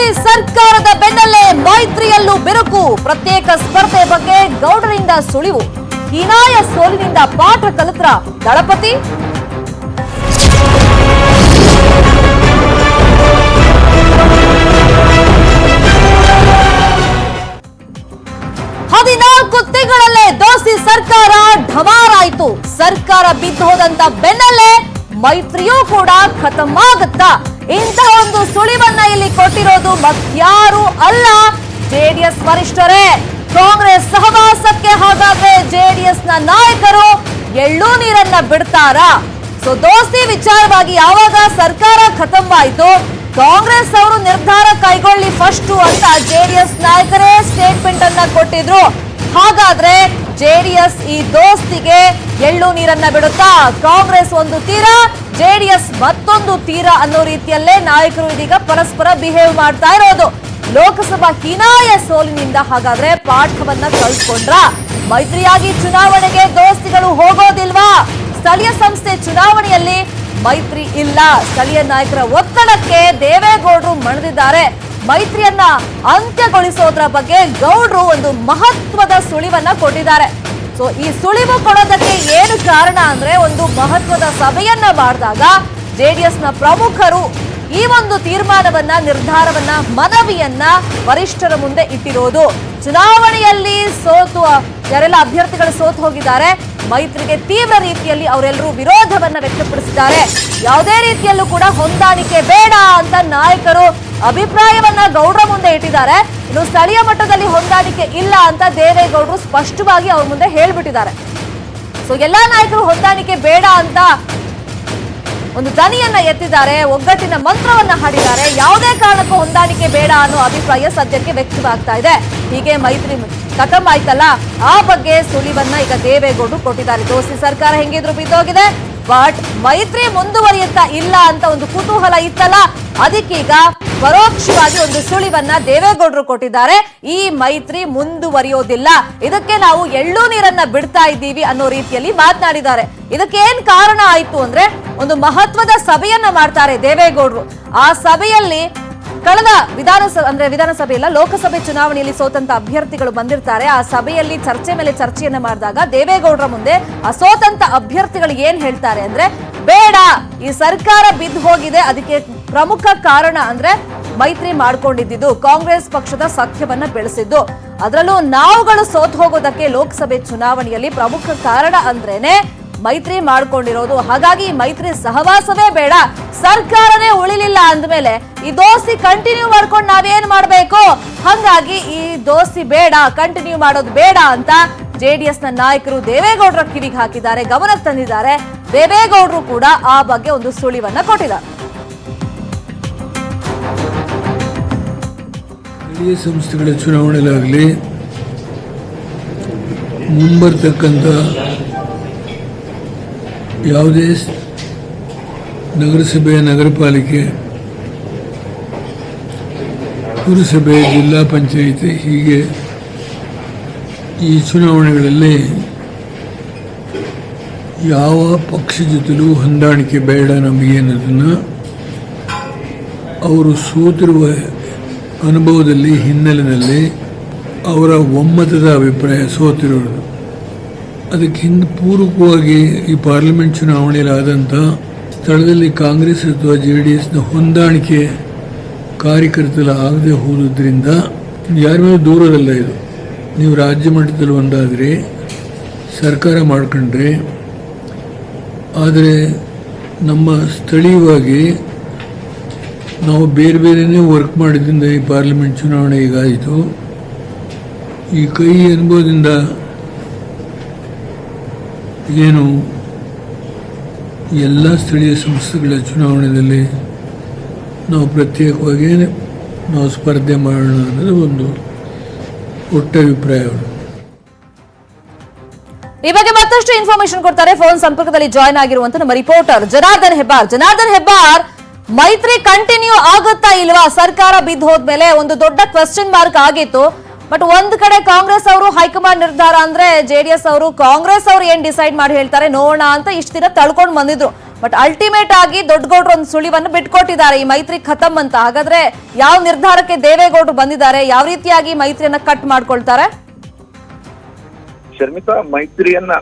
ದೋಸ್ತಿ ಸರ್ಕಾರದ ಬೆನ್ನಲ್ಲೇ ಮೈತ್ರಿಯಲ್ಲೂ ಬಿರುಕು. ಪ್ರತ್ಯೇಕ ಸ್ಪರ್ಧೆ ಬಗ್ಗೆ ಗೌಡರಿಂದ ಸುಳಿವು. ಹೀನಾಯ ಸೋಲಿನಿಂದ ಪಾಠ ಕಲಿತ್ರ ದಳಪತಿ. ಹದಿನಾಲ್ಕು ತಿಂಗಳಲ್ಲೇ ದೋಸ್ತಿ ಸರ್ಕಾರ ಢಮಾರಾಯಿತು. ಸರ್ಕಾರ ಬಿದ್ದು ಹೋದಂತ ಬೆನ್ನಲ್ಲೇ ಮೈತ್ರಿಯೂ ಕೂಡ ಖತಮ್ ಆಗುತ್ತಾ? ಇಂತಹ ಒಂದು ಸುಳಿವನ್ನ ಇಲ್ಲಿ ಕೊಟ್ಟಿರೋದು ಮತ್ಯಾರು ಅಲ್ಲ, ಜೆಡಿಎಸ್ ವರಿಷ್ಠರೇ. ಕಾಂಗ್ರೆಸ್ ಸಹವಾಸಕ್ಕೆ ಹಾಗಾದ್ರೆ ಜೆಡಿಎಸ್ ನ ನಾಯಕರು ಎಳ್ಳು ನೀರನ್ನ ಬಿಡ್ತಾರಾ? ಸೊ ದೋಸ್ತಿ ವಿಚಾರವಾಗಿ ಯಾವಾಗ ಸರ್ಕಾರ ಖತಮ್ ಆಯ್ತು, ಕಾಂಗ್ರೆಸ್ ಅವರು ನಿರ್ಧಾರ ಕೈಗೊಳ್ಳಿ ಫಸ್ಟ್ ಅಂತ ಜೆಡಿಎಸ್ ನಾಯಕರೇ ಸ್ಟೇಟ್ಮೆಂಟ್ ಅನ್ನ ಕೊಟ್ಟಿದ್ರು. ಹಾಗಾದ್ರೆ ಜೆಡಿಎಸ್ ಈ ದೋಸ್ತಿಗೆ ಎಳ್ಳು ನೀರನ್ನ ಬಿಡುತ್ತಾ? ಕಾಂಗ್ರೆಸ್ ಒಂದು ತೀರ, ಜೆಡಿಎಸ್ ಮತ್ತೊಂದು ತೀರ ಅನ್ನೋ ರೀತಿಯಲ್ಲೇ ನಾಯಕರು ಇದೀಗ ಪರಸ್ಪರ ಬಿಹೇವ್ ಮಾಡ್ತಾ ಇರೋದು. ಲೋಕಸಭಾ ಹೀನಾಯ ಸೋಲಿನಿಂದ ಹಾಗಾದ್ರೆ ಪಾಠವನ್ನ ಕಳ್ಕೊಂಡ್ರ? ಮೈತ್ರಿಯಾಗಿ ಚುನಾವಣೆಗೆ ದೋಸ್ತಿಗಳು ಹೋಗೋದಿಲ್ವಾ? ಸ್ಥಳೀಯ ಸಂಸ್ಥೆ ಚುನಾವಣೆಯಲ್ಲಿ ಮೈತ್ರಿ ಇಲ್ಲ. ಸ್ಥಳೀಯ ನಾಯಕರ ಒತ್ತಡಕ್ಕೆ ದೇವೇಗೌಡರು ಮಣಿದಿದ್ದಾರೆ. ಮೈತ್ರಿಯನ್ನ ಅಂತ್ಯಗೊಳಿಸೋದ್ರ ಬಗ್ಗೆ ಗೌಡ್ರು ಒಂದು ಮಹತ್ವದ ಸುಳಿವನ್ನ ಕೊಟ್ಟಿದ್ದಾರೆ. ಸೊ ಈ ಸುಳಿವು ಕೊಡೋದಕ್ಕೆ ಏನು ಕಾರಣ ಅಂದ್ರೆ, ಒಂದು ಮಹತ್ವದ ಸಭೆಯನ್ನ ಮಾಡಿದಾಗ ಜೆಡಿಎಸ್ ನ ಪ್ರಮುಖರು ಈ ಒಂದು ತೀರ್ಮಾನವನ್ನ, ನಿರ್ಧಾರವನ್ನ, ಮನವಿಯನ್ನ ವರಿಷ್ಠರ ಮುಂದೆ ಇಟ್ಟಿರೋದು. ಚುನಾವಣೆಯಲ್ಲಿ ಯಾರೆಲ್ಲ ಅಭ್ಯರ್ಥಿಗಳು ಸೋತು ಹೋಗಿದ್ದಾರೆ, ಮೈತ್ರಿಗೆ ತೀವ್ರ ರೀತಿಯಲ್ಲಿ ಅವರೆಲ್ಲರೂ ವಿರೋಧವನ್ನ ವ್ಯಕ್ತಪಡಿಸಿದ್ದಾರೆ. ಯಾವುದೇ ರೀತಿಯಲ್ಲೂ ಕೂಡ ಹೊಂದಾಣಿಕೆ ಬೇಡ ಅಂತ ನಾಯಕರು ಅಭಿಪ್ರಾಯವನ್ನ ಗೌಡ್ರ ಮುಂದೆ ಇಟ್ಟಿದ್ದಾರೆ. ಇನ್ನು ಸ್ಥಳೀಯ ಮಟ್ಟದಲ್ಲಿ ಹೊಂದಾಣಿಕೆ ಇಲ್ಲ ಅಂತ ದೇವೇಗೌಡರು ಸ್ಪಷ್ಟವಾಗಿ ಅವ್ರ ಮುಂದೆ ಹೇಳ್ಬಿಟ್ಟಿದ್ದಾರೆ. ಸೊ ಎಲ್ಲಾ ನಾಯಕರು ಹೊಂದಾಣಿಕೆ ಬೇಡ ಅಂತ ಒಂದು ದನಿಯನ್ನ ಎತ್ತಿದ್ದಾರೆ, ಒಗ್ಗಟ್ಟಿನ ಮಂತ್ರವನ್ನ ಹಾಡಿದ್ದಾರೆ. ಯಾವುದೇ ಕಾರಣಕ್ಕೂ ಹೊಂದಾಣಿಕೆ ಬೇಡ ಅನ್ನೋ ಅಭಿಪ್ರಾಯ ಸದ್ಯಕ್ಕೆ ವ್ಯಕ್ತವಾಗ್ತಾ ಇದೆ. ಹೀಗೆ ಮೈತ್ರಿ ಖತಮ್ ಆಯ್ತಲ್ಲ, ಆ ಬಗ್ಗೆ ಸುಳಿವನ್ನ ಈಗ ದೇವೇಗೌಡರು ಕೊಟ್ಟಿದ್ದಾರೆ. ದೋಸ್ತಿ ಸರ್ಕಾರ ಹೆಂಗಿದ್ರು ಬಿದ್ದೋಗಿದೆ, ಬಟ್ ಮೈತ್ರಿ ಮುಂದುವರಿಯುತ್ತಾ ಇಲ್ಲ ಅಂತ ಒಂದು ಕುತೂಹಲ ಇತ್ತಲ್ಲ, ಅದಕ್ಕೀಗ ಪರೋಕ್ಷವಾಗಿ ಒಂದು ಸುಳಿವನ್ನ ದೇವೇಗೌಡರು ಕೊಟ್ಟಿದ್ದಾರೆ. ಈ ಮೈತ್ರಿ ಮುಂದುವರಿಯೋದಿಲ್ಲ, ಇದಕ್ಕೆ ನಾವು ಎಳ್ಳು ನೀರನ್ನ ಬಿಡ್ತಾ ಇದ್ದೀವಿ ಅನ್ನೋ ರೀತಿಯಲ್ಲಿ ಮಾತನಾಡಿದ್ದಾರೆ. ಇದಕ್ಕೆ ಏನ್ ಕಾರಣ ಆಯ್ತು ಅಂದ್ರೆ, ಒಂದು ಮಹತ್ವದ ಸಭೆಯನ್ನ ಮಾಡ್ತಾರೆ ದೇವೇಗೌಡರು. ಆ ಸಭೆಯಲ್ಲಿ ಕಳೆದ ವಿಧಾನಸಭೆ ಇಲ್ಲ, ಲೋಕಸಭೆ ಚುನಾವಣೆಯಲ್ಲಿ ಸೋತಂತ ಅಭ್ಯರ್ಥಿಗಳು ಬಂದಿರ್ತಾರೆ. ಆ ಸಭೆಯಲ್ಲಿ ಚರ್ಚೆ ಮೇಲೆ ಚರ್ಚೆಯನ್ನ ಮಾಡಿದಾಗ ದೇವೇಗೌಡರ ಮುಂದೆ ಆ ಸೋತಂತ ಅಭ್ಯರ್ಥಿಗಳು ಏನ್ ಹೇಳ್ತಾರೆ ಅಂದ್ರೆ, ಬೇಡ, ಈ ಸರ್ಕಾರ ಬಿದ್ದು ಹೋಗಿದೆ, ಅದಕ್ಕೆ ಪ್ರಮುಖ ಕಾರಣ ಅಂದ್ರೆ ಮೈತ್ರಿ ಮಾಡ್ಕೊಂಡಿದ್ದು, ಕಾಂಗ್ರೆಸ್ ಪಕ್ಷದ ಸಖ್ಯವನ್ನ ಬೆಳೆಸಿದ್ದು, ಅದರಲ್ಲೂ ನಾವುಗಳು ಸೋತು ಹೋಗೋದಕ್ಕೆ ಲೋಕಸಭೆ ಚುನಾವಣೆಯಲ್ಲಿ ಪ್ರಮುಖ ಕಾರಣ ಅಂದ್ರೇನೆ ಮೈತ್ರಿ ಮಾಡ್ಕೊಂಡಿರೋದು. ಹಾಗಾಗಿ ಮೈತ್ರಿ ಸಹವಾಸವೇ ಬೇಡ, ಸರ್ಕಾರನೇ ಉಳಿಲಿಲ್ಲ ಅಂದ್ಮೇಲೆ ಈ ದೋಸ್ತಿ ಕಂಟಿನ್ಯೂ ಮಾಡ್ಕೊಂಡು ನಾವೇನ್ ಮಾಡ್ಬೇಕು? ಹಾಗಾಗಿ ಈ ದೋಸ್ತಿ ಬೇಡ, ಕಂಟಿನ್ಯೂ ಮಾಡೋದು ಬೇಡ ಅಂತ ಜೆಡಿಎಸ್ ನ ನಾಯಕರು ದೇವೇಗೌಡರ ಕಿವಿಗೆ ಹಾಕಿದ್ದಾರೆ, ಗಮನಕ್ಕೆ ತಂದಿದ್ದಾರೆ. ದೇವೇಗೌಡರು ಕೂಡ ಆ ಬಗ್ಗೆ ಒಂದು ಸುಳಿವನ್ನ ಕೊಟ್ಟಿದ್ದಾರೆ. ಸ್ಥಳೀಯ ಸಂಸ್ಥೆಗಳ ಚುನಾವಣೆಗಳಾಗಲಿ, ಮುಂಬರ್ತಕ್ಕಂಥ ಯಾವುದೇ ನಗರಸಭೆ, ನಗರ ಪಾಲಿಕೆ, ಪುರಸಭೆ, ಜಿಲ್ಲಾ ಪಂಚಾಯಿತಿ, ಹೀಗೆ ಈ ಚುನಾವಣೆಗಳಲ್ಲಿ ಯಾವ ಪಕ್ಷ ಜೊತೆಲೂ ಹೊಂದಾಣಿಕೆ ಬೇಡ ನಮಗೇನದನ್ನು ಅವರು ಸೋತಿರುವ ಅನುಭವದಲ್ಲಿ, ಹಿನ್ನೆಲೆಯಲ್ಲಿ ಅವರ ಒಮ್ಮತದ ಅಭಿಪ್ರಾಯ ಸೋತಿರೋದು. ಅದಕ್ಕೆ ಹಿಂದೆ ಪೂರ್ವಕವಾಗಿ ಈ ಪಾರ್ಲಿಮೆಂಟ್ ಚುನಾವಣೆಯಲ್ಲಿ ಆದಂಥ ಸ್ಥಳದಲ್ಲಿ ಕಾಂಗ್ರೆಸ್ ಅಥವಾ ಜೆಡಿಎಸ್ನ ಹೊಂದಾಣಿಕೆ ಕಾರ್ಯಕರ್ತರು ಆಗದೆ ಹೋದ್ರಿಂದ ಯಾರ ಮೇಲೆ ದೂರದಲ್ಲ ಇದು. ನೀವು ರಾಜ್ಯ ಮಟ್ಟದಲ್ಲಿ ಒಂದಾದರೆ ಸರ್ಕಾರ ಮಾಡ್ಕೊಂಡ್ರೆ, ಆದರೆ ನಮ್ಮ ಸ್ಥಳೀಯವಾಗಿ ನಾವು ಬೇರೆ ಬೇರೆಯೇ ವರ್ಕ್ ಮಾಡಿದ್ರಿಂದ ಈ ಪಾರ್ಲಿಮೆಂಟ್ ಚುನಾವಣೆ ಈಗಾಯಿತು. ಈ ಕೈ ಅನುಭವದಿಂದ ಏನು ಎಲ್ಲ ಸ್ಥಳೀಯ ಸಂಸ್ಥೆಗಳ ಚುನಾವಣೆಯಲ್ಲಿ ನಾವು ಪ್ರತ್ಯೇಕವಾಗಿ ನಾವು ಸ್ಪರ್ಧೆ ಮಾಡೋಣ ಅನ್ನೋದು ಒಂದು ಒಟ್ಟಾಭಿಪ್ರಾಯ. ಈ ಬಗ್ಗೆ ಮತ್ತಷ್ಟು ಇನ್ಫಾರ್ಮೇಶನ್ ಕೊಡ್ತಾರೆ ಫೋನ್ ಸಂಪರ್ಕದಲ್ಲಿ ಜಾಯ್ನ್ ಆಗಿರುವಂತ ನಮ್ಮ ರಿಪೋರ್ಟರ್ ಜನಾರ್ದನ್ ಹೆಬ್ಬಾರ್. ಮೈತ್ರಿ ಕಂಟಿನ್ಯೂ ಆಗುತ್ತಾ ಇಲ್ವಾ? ಸರ್ಕಾರ ಬಿದ್ದು ಹೋದ್ಮೇಲೆ ಒಂದು ದೊಡ್ಡ ಕ್ವೆಶ್ಚನ್ ಮಾರ್ಕ್ ಆಗಿತ್ತು. ಬಟ್ ಒಂದ್ ಕಡೆ ಕಾಂಗ್ರೆಸ್ ಅವರು ಹೈಕಮಾಂಡ್ ನಿರ್ಧಾರ ಅಂದ್ರೆ ಜೆಡಿಎಸ್ ಅವರು ಕಾಂಗ್ರೆಸ್ ಅವರು ಏನ್ ಡಿಸೈಡ್ ಮಾಡಿ ಹೇಳ್ತಾರೆ ನೋಡೋಣ ಅಂತ ಇಷ್ಟ ದಿನ ತಳ್ಕೊಂಡು ಬಂದಿದ್ರು. ಬಟ್ ಅಲ್ಟಿಮೇಟ್ ಆಗಿ ದೊಡ್ಡಗೌಡರು ಒಂದು ಸುಳಿವನ್ನು ಬಿಟ್ಕೊಟ್ಟಿದ್ದಾರೆ, ಈ ಮೈತ್ರಿ ಖತಮ್ ಅಂತ. ಹಾಗಾದ್ರೆ ಯಾವ ನಿರ್ಧಾರಕ್ಕೆ ದೇವೇಗೌಡರು ಬಂದಿದ್ದಾರೆ, ಯಾವ ರೀತಿಯಾಗಿ ಮೈತ್ರಿಯನ್ನ ಕಟ್ ಮಾಡ್ಕೊಳ್ತಾರೆ? ಶರ್ಮಿತಾ, ಮೈತ್ರಿಯನ್ನ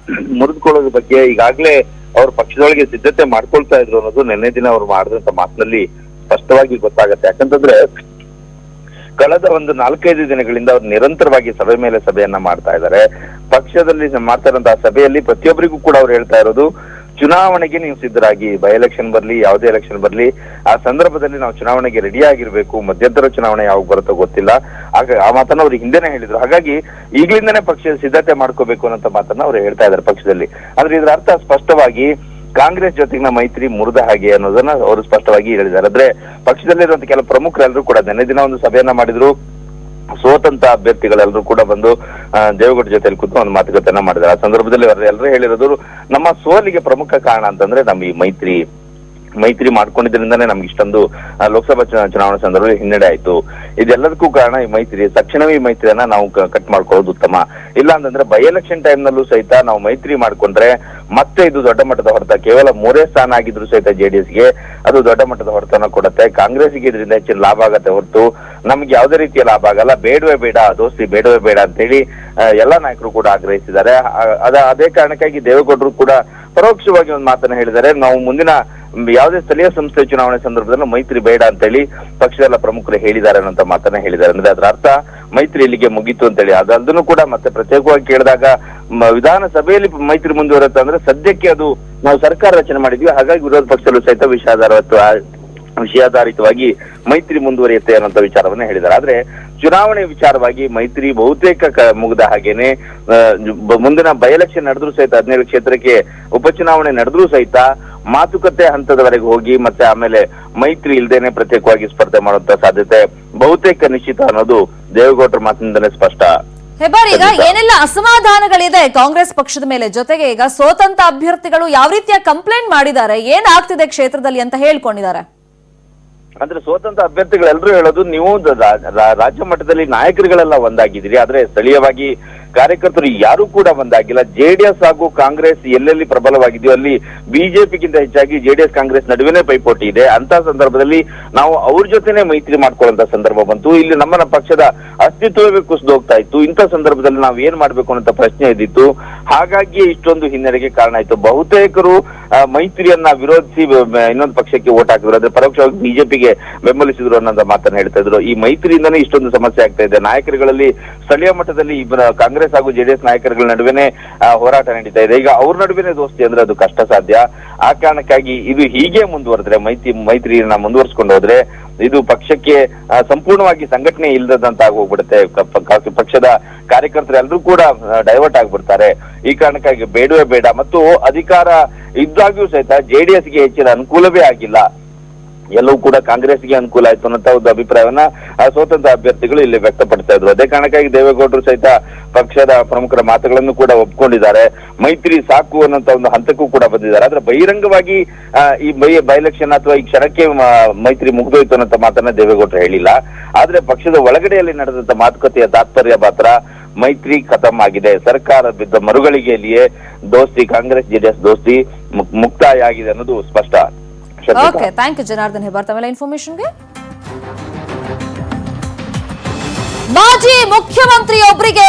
ಮುರಿದುಕೊಳ್ಳೋದ್ರ ಬಗ್ಗೆ ಈಗಾಗಲೇ ಅವ್ರ ಪಕ್ಷದೊಳಗೆ ಸಿದ್ಧತೆ ಮಾಡ್ಕೊಳ್ತಾ ಇದ್ರು ಅನ್ನೋದು ನಿನ್ನೆ ದಿನ ಅವ್ರು ಮಾಡಿದಂತ ಮಾತಿನಲ್ಲಿ ಸ್ಪಷ್ಟವಾಗಿ ಗೊತ್ತಾಗತ್ತೆ. ಯಾಕಂತಂದ್ರೆ ಕಳೆದ ಒಂದು 4-5 ದಿನಗಳಿಂದ ಅವ್ರು ನಿರಂತರವಾಗಿ ಸಭೆ ಮೇಲೆ ಸಭೆಯನ್ನ ಮಾಡ್ತಾ ಇದ್ದಾರೆ. ಪಕ್ಷದಲ್ಲಿ ಮಾಡ್ತಾ ಇರುವಂತಹ ಸಭೆಯಲ್ಲಿ ಪ್ರತಿಯೊಬ್ಬರಿಗೂ ಕೂಡ ಅವ್ರು ಹೇಳ್ತಾ ಇರೋದು, ಚುನಾವಣೆಗೆ ನೀವು ಸಿದ್ಧರಾಗಿ, ಬೈ ಎಲೆಕ್ಷನ್ ಬರ್ಲಿ ಯಾವುದೇ ಎಲೆಕ್ಷನ್ ಬರ್ಲಿ ಆ ಸಂದರ್ಭದಲ್ಲಿ ನಾವು ಚುನಾವಣೆಗೆ ರೆಡಿ ಆಗಿರ್ಬೇಕು. ಮಧ್ಯಂತರ ಚುನಾವಣೆ ಯಾವಾಗ ಬರುತ್ತೋ ಗೊತ್ತಿಲ್ಲ. ಆಗ ಆ ಮಾತನ್ನ ಅವ್ರು ಹಿಂದೆನೆ ಹೇಳಿದ್ರು. ಹಾಗಾಗಿ ಈಗಲಿಂದನೇ ಪಕ್ಷದ ಸಿದ್ಧತೆ ಮಾಡ್ಕೋಬೇಕು ಅನ್ನೋ ಮಾತನ್ನ ಅವ್ರು ಹೇಳ್ತಾ ಇದ್ದಾರೆ ಪಕ್ಷದಲ್ಲಿ. ಆದ್ರೆ ಇದ್ರ ಅರ್ಥ ಸ್ಪಷ್ಟವಾಗಿ ಕಾಂಗ್ರೆಸ್ ಜೊತೆಗಿನ ಮೈತ್ರಿ ಮುರಿದ ಹಾಗೆ ಅನ್ನೋದನ್ನ ಅವರು ಸ್ಪಷ್ಟವಾಗಿ ಹೇಳಿದ್ದಾರೆ. ಆದ್ರೆ ಪಕ್ಷದಲ್ಲಿರುವಂತ ಕೆಲವು ಪ್ರಮುಖರೆಲ್ಲರೂ ಕೂಡ ನಿನ್ನೆ ದಿನ ಒಂದು ಸಭೆಯನ್ನ ಮಾಡಿದ್ರು. ಸೋತಂತ ಅಭ್ಯರ್ಥಿಗಳೆಲ್ಲರೂ ಕೂಡ ಬಂದು ದೇವೇಗೌಡ ಜೊತೆಲಿ ಕೂತು ಒಂದು ಮಾತುಕತೆಯನ್ನ ಮಾಡಿದ್ದಾರೆ. ಆ ಸಂದರ್ಭದಲ್ಲಿ ಎಲ್ಲರೂ ಹೇಳಿರೋದು, ನಮ್ಮ ಸೋಲಿಗೆ ಪ್ರಮುಖ ಕಾರಣ ಅಂತಂದ್ರೆ ನಮ್ಮ ಈ ಮೈತ್ರಿ ಮಾಡ್ಕೊಂಡಿದ್ರಿಂದಾನೇ ನಮ್ಗೆ ಇಷ್ಟೊಂದು ಲೋಕಸಭಾ ಚುನಾವಣೆ ಸಂದರ್ಭದಲ್ಲಿ ಹಿನ್ನಡೆ ಆಯ್ತು. ಇದೆಲ್ಲದಕ್ಕೂ ಕಾರಣ ಈ ಮೈತ್ರಿ. ತಕ್ಷಣವೇ ಈ ಮೈತ್ರಿಯನ್ನ ನಾವು ಕಟ್ ಮಾಡ್ಕೊಳ್ಳೋದು ಉತ್ತಮ. ಇಲ್ಲ ಅಂತಂದ್ರೆ ಬೈ ಎಲೆಕ್ಷನ್ ಟೈಮ್ ನಲ್ಲೂ ಸಹಿತ ನಾವು ಮೈತ್ರಿ ಮಾಡ್ಕೊಂಡ್ರೆ ಮತ್ತೆ ಇದು ದೊಡ್ಡ ಮಟ್ಟದ ಹೊಡೆತ. ಕೇವಲ 3 ಸ್ಥಾನ ಆಗಿದ್ರು ಸಹಿತ ಜೆಡಿಎಸ್ಗೆ ಅದು ದೊಡ್ಡ ಮಟ್ಟದ ಹೊಡೆತನ ಕೊಡುತ್ತೆ. ಕಾಂಗ್ರೆಸ್ಗೆ ಇದರಿಂದ ಹೆಚ್ಚಿನ ಲಾಭ ಆಗತ್ತೆ ಹೊರತು ನಮ್ಗೆ ಯಾವುದೇ ರೀತಿಯ ಲಾಭ ಆಗಲ್ಲ. ಬೇಡವೇ ಬೇಡ ದೋಸ್ತಿ, ಬೇಡವೇ ಬೇಡ ಅಂತ ಹೇಳಿ ಎಲ್ಲಾ ನಾಯಕರು ಕೂಡ ಆಗ್ರಹಿಸಿದ್ದಾರೆ. ಅದೇ ಕಾರಣಕ್ಕಾಗಿ ದೇವೇಗೌಡರು ಕೂಡ ಪರೋಕ್ಷವಾಗಿ ಒಂದು ಮಾತನ್ನ ಹೇಳಿದ್ದಾರೆ. ನಾವು ಮುಂದಿನ ಯಾವುದೇ ಸ್ಥಳೀಯ ಸಂಸ್ಥೆ ಚುನಾವಣೆ ಸಂದರ್ಭದಲ್ಲಿ ಮೈತ್ರಿ ಬೇಡ ಅಂತ ಹೇಳಿ ಪಕ್ಷದ ಪ್ರಮುಖರು ಹೇಳಿದ್ದಾರೆ ಅನ್ನೋ ಮಾತನ್ನ ಹೇಳಿದ್ದಾರೆ. ಅಂದ್ರೆ ಅದರ ಅರ್ಥ ಮೈತ್ರಿ ಇಲ್ಲಿಗೆ ಮುಗೀತು ಅಂತ ಹೇಳಿ. ಅದನ್ನು ಕೂಡ ಮತ್ತೆ ಪ್ರತ್ಯೇಕವಾಗಿ ಕೇಳಿದಾಗ ವಿಧಾನಸಭೆಯಲ್ಲಿ ಮೈತ್ರಿ ಮುಂದುವರುತ್ತೆ ಅಂದ್ರೆ ಸದ್ಯಕ್ಕೆ ಅದು ನಾವು ಸರ್ಕಾರ ರಚನೆ ಮಾಡಿದ್ವಿ, ಹಾಗಾಗಿ ವಿರೋಧ ಪಕ್ಷದಲ್ಲೂ ಸಹಿತ ವಿಷಯಾಧಾರಿತವಾಗಿ ಮೈತ್ರಿ ಮುಂದುವರಿಯುತ್ತೆ ಅನ್ನೋ ವಿಚಾರವನ್ನ ಹೇಳಿದ್ದಾರೆ. ಆದ್ರೆ ಚುನಾವಣೆ ವಿಚಾರವಾಗಿ ಮೈತ್ರಿ ಬಹುತೇಕ ಮುಗಿದ ಹಾಗೇನೆ ಮುಂದಿನ ಬೈ ಎಲೆಕ್ಷನ್ ನಡೆದ್ರು ಸಹಿತ 17 ಕ್ಷೇತ್ರಕ್ಕೆ ಉಪಚುನಾವಣೆ ನಡೆದ್ರು ಸಹಿತ ಮಾತುಕತೆ ಹಂತದವರೆಗೆ ಹೋಗಿ ಮತ್ತೆ ಆಮೇಲೆ ಮೈತ್ರಿ ಇಲ್ದೇನೆ ಪ್ರತ್ಯೇಕವಾಗಿ ಸ್ಪರ್ಧೆ ಮಾಡುವಂತ ಸಾಧ್ಯತೆ ಬಹುತೇಕ ನಿಶ್ಚಿತ ಅನ್ನೋದು ದೇವೇಗೌಡರ ಮಾತಿನಿಂದಲೇ ಸ್ಪಷ್ಟ. ಹೆಬ್ಬಾರ್, ಈಗ ಏನೆಲ್ಲ ಅಸಮಾಧಾನಗಳಿದೆ ಕಾಂಗ್ರೆಸ್ ಪಕ್ಷದ ಮೇಲೆ, ಜೊತೆಗೆ ಈಗ ಸೋತಂತ ಅಭ್ಯರ್ಥಿಗಳು ಯಾವ ರೀತಿಯ ಕಂಪ್ಲೇಂಟ್ ಮಾಡಿದ್ದಾರೆ, ಏನಾಗ್ತಿದೆ ಕ್ಷೇತ್ರದಲ್ಲಿ ಅಂತ ಹೇಳ್ಕೊಂಡಿದ್ದಾರೆ? ಅಂದ್ರೆ ಸೋತಂತ ಅಭ್ಯರ್ಥಿಗಳೆಲ್ಲರೂ ಹೇಳೋದು, ನೀವು ರಾಜ್ಯ ಮಟ್ಟದಲ್ಲಿ ನಾಯಕರುಗಳೆಲ್ಲ ಒಂದಾಗಿದ್ದೀರಿ, ಆದ್ರೆ ಸ್ಥಳೀಯವಾಗಿ ಕಾರ್ಯಕರ್ತರು ಯಾರು ಕೂಡ ಒಂದಾಗಿಲ್ಲ. ಜೆಡಿಎಸ್ ಹಾಗೂ ಕಾಂಗ್ರೆಸ್ ಎಲ್ಲೆಲ್ಲಿ ಪ್ರಬಲವಾಗಿದೆಯೋ ಅಲ್ಲಿ ಬಿಜೆಪಿಗಿಂತ ಹೆಚ್ಚಾಗಿ ಜೆಡಿಎಸ್ ಕಾಂಗ್ರೆಸ್ ನಡುವೆನೇ ಪೈಪೋಟಿ ಇದೆ. ಅಂತ ಸಂದರ್ಭದಲ್ಲಿ ನಾವು ಅವ್ರ ಜೊತೆನೆ ಮೈತ್ರಿ ಮಾಡ್ಕೊಳ್ಳುವಂತ ಸಂದರ್ಭ ಬಂತು. ಇಲ್ಲಿ ನಮ್ಮ ಪಕ್ಷದ ಅಸ್ತಿತ್ವವೇ ಕುಸಿದು ಹೋಗ್ತಾ ಇತ್ತು. ಇಂಥ ಸಂದರ್ಭದಲ್ಲಿ ನಾವು ಏನ್ ಮಾಡ್ಬೇಕು ಅನ್ನೋ ಪ್ರಶ್ನೆ ಇದ್ದಿತ್ತು. ಹಾಗಾಗಿ ಇಷ್ಟೊಂದು ಹಿನ್ನಡೆಗೆ ಕಾರಣ ಆಯ್ತು. ಬಹುತೇಕರು ಮೈತ್ರಿಯನ್ನ ವಿರೋಧಿಸಿ ಇನ್ನೊಂದು ಪಕ್ಷಕ್ಕೆ ಓಟ್ ಹಾಕಿದ್ರು, ಅಂದ್ರೆ ಪರೋಕ್ಷವಾಗಿ ಬಿಜೆಪಿಗೆ ಬೆಂಬಲಿಸಿದ್ರು ಅನ್ನೋ ಮಾತನ್ನ ಹೇಳ್ತಾ ಇದ್ರು. ಈ ಮೈತ್ರಿಯಿಂದನೇ ಇಷ್ಟೊಂದು ಸಮಸ್ಯೆ ಆಗ್ತಾ ಇದೆ. ನಾಯಕರುಗಳಲ್ಲಿ ಸ್ಥಳೀಯ ಮಟ್ಟದಲ್ಲಿ ಕಾಂಗ್ರೆಸ್ ಹಾಗೂ ಜೆಡಿಎಸ್ ನಾಯಕರುಗಳ ನಡುವೆನೆ ಹೋರಾಟ ನಡೀತಾ ಇದೆ. ಈಗ ಅವ್ರ ನಡುವೆನೆ ದೋಸ್ತಿ ಅಂದ್ರೆ ಅದು ಕಷ್ಟ ಸಾಧ್ಯ. ಆ ಕಾರಣಕ್ಕಾಗಿ ಇದು ಹೀಗೆ ಮುಂದುವರೆದ್ರೆ ಮೈತ್ರಿಯನ್ನ ಮುಂದುವರ್ಸ್ಕೊಂಡು ಹೋದ್ರೆ ಇದು ಪಕ್ಷಕ್ಕೆ ಸಂಪೂರ್ಣವಾಗಿ ಸಂಘಟನೆ ಇಲ್ಲದಂತ ಹೋಗ್ಬಿಡುತ್ತೆ. ಪಕ್ಷದ ಕಾರ್ಯಕರ್ತರು ಎಲ್ಲರೂ ಕೂಡ ಡೈವರ್ಟ್ ಆಗ್ಬಿಡ್ತಾರೆ. ಈ ಕಾರಣಕ್ಕಾಗಿ ಬೇಡವೇ ಬೇಡ. ಮತ್ತು ಅಧಿಕಾರ ಇದ್ದಾಗ್ಯೂ ಸಹಿತ ಜೆಡಿಎಸ್ಗೆ ಹೆಚ್ಚಿನ ಅನುಕೂಲವೇ ಆಗಿಲ್ಲ, ಎಲ್ಲವೂ ಕೂಡ ಕಾಂಗ್ರೆಸ್ಗೆ ಅನುಕೂಲ ಆಯ್ತು ಅನ್ನೋ ಒಂದು ಅಭಿಪ್ರಾಯವನ್ನ ಸ್ವತಂತ್ರ ಅಭ್ಯರ್ಥಿಗಳು ಇಲ್ಲಿ ವ್ಯಕ್ತಪಡಿಸ್ತಾ ಇದ್ರು. ಅದೇ ಕಾರಣಕ್ಕಾಗಿ ದೇವೇಗೌಡರು ಸಹಿತ ಪಕ್ಷದ ಪ್ರಮುಖರ ಮಾತುಗಳನ್ನು ಕೂಡ ಒಪ್ಕೊಂಡಿದ್ದಾರೆ. ಮೈತ್ರಿ ಸಾಕು ಅನ್ನೋಂತ ಒಂದು ಹಂತಕ್ಕೂ ಕೂಡ ಬಂದಿದ್ದಾರೆ. ಆದ್ರೆ ಬಹಿರಂಗವಾಗಿ ಈ ಬೈ ಎಲೆಕ್ಷನ್ ಅಥವಾ ಈ ಕ್ಷಣಕ್ಕೆ ಮೈತ್ರಿ ಮುಗಿದೋಯ್ತು ಅನ್ನೋ ಮಾತನ್ನ ದೇವೇಗೌಡರು ಹೇಳಿಲ್ಲ. ಆದ್ರೆ ಪಕ್ಷದ ಒಳಗಡೆಯಲ್ಲಿ ನಡೆದಂತ ಮಾತುಕತೆಯ ತಾತ್ಪರ್ಯ ಮಾತ್ರ ಮೈತ್ರಿ ಖತಮ್ ಆಗಿದೆ. ಸರ್ಕಾರ ಬಿದ್ದ ಮರುಗಳಿಗೆಯಲ್ಲಿಯೇ ದೋಸ್ತಿ, ಕಾಂಗ್ರೆಸ್ ಜೆಡಿಎಸ್ ದೋಸ್ತಿ ಮುಕ್ತಾಯ ಆಗಿದೆ ಅನ್ನೋದು ಸ್ಪಷ್ಟ. Okay, thank you Janardhan Hebbar ತಮ್ಮೆಲ್ಲ ಇನ್ಫಾರ್ಮೇಶನ್ಗೆ. ಮಾಜಿ ಮುಖ್ಯಮಂತ್ರಿಯೊಬ್ಬರಿಗೆ